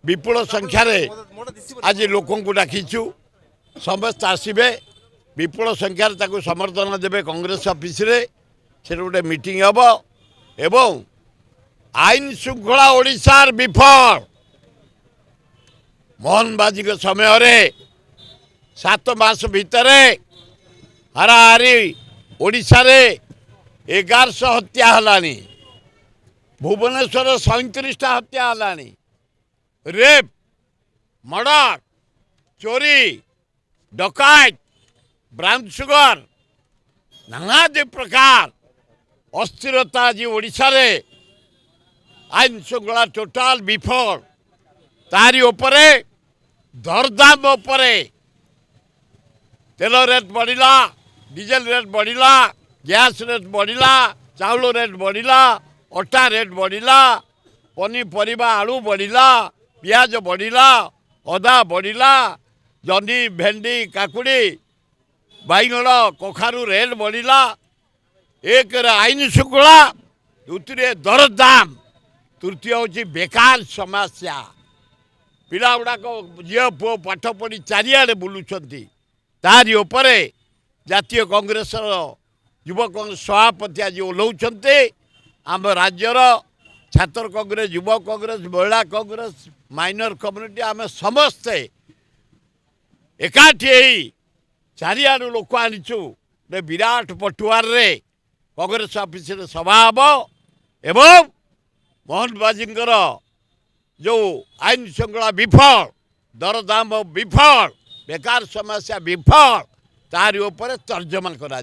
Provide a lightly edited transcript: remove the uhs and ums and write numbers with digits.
विपुल संख्यार आज लोक डाकिचु समस्त आसबे विपुल संख्यार समर्थन देवे कांग्रेस ऑफिस रे से गोटे मीटिंग हम एवं आईन श्रृंखला ओडिशार विफल मोहन बाजी समय रे 7 मास भितर हाराहारी ओडिशा रे 1100 हत्या हलानी भुवनेश्वर 37 हत्या हलानी रेप मर्डर चोरी डकायत ब्राउन सुगर नानादी प्रकार अस्थिरता आज ओडिशा रे आईन श्रृंखला टोटाल विफल तारी उपरे दरदाम उपरे तेल रेट बढ़िला डीजेल रेट बढ़िला गैस रेट बढ़िला चाउल रेट बढ़िला अटा रेट बढ़िला पनीपरिया आलू बढ़िला पियाज बढ़िला अदा बढ़िला जंडी भेंडी काकुड़ी बैगण कखारू रेट बढ़िला एक आईन श्रृंखला द्वितीय दरदाम तृतीय हूँ बेकार समस्या पिला गुड़ाक झील पुओ पाठ पढ़ी चारिआडे बुलूंट तारी उपरे जातीय कांग्रेस युव कांग्रेस सभापति आज ओह्लाउंट आम राज्यर छात्र कांग्रेस युव कांग्रेस महिला कांग्रेस माइनर कम्युनिटी आम समस्ते एकाठी चारिआडू लोक आनीचु विराट पटुआर रे कांग्रेस ऑफिस सभा हम एवं मोहन बाजी जो आईन श्रृंखला विफल दरदाम विफल बेकार समस्या विफल तारी ऊपर तर्जमा करा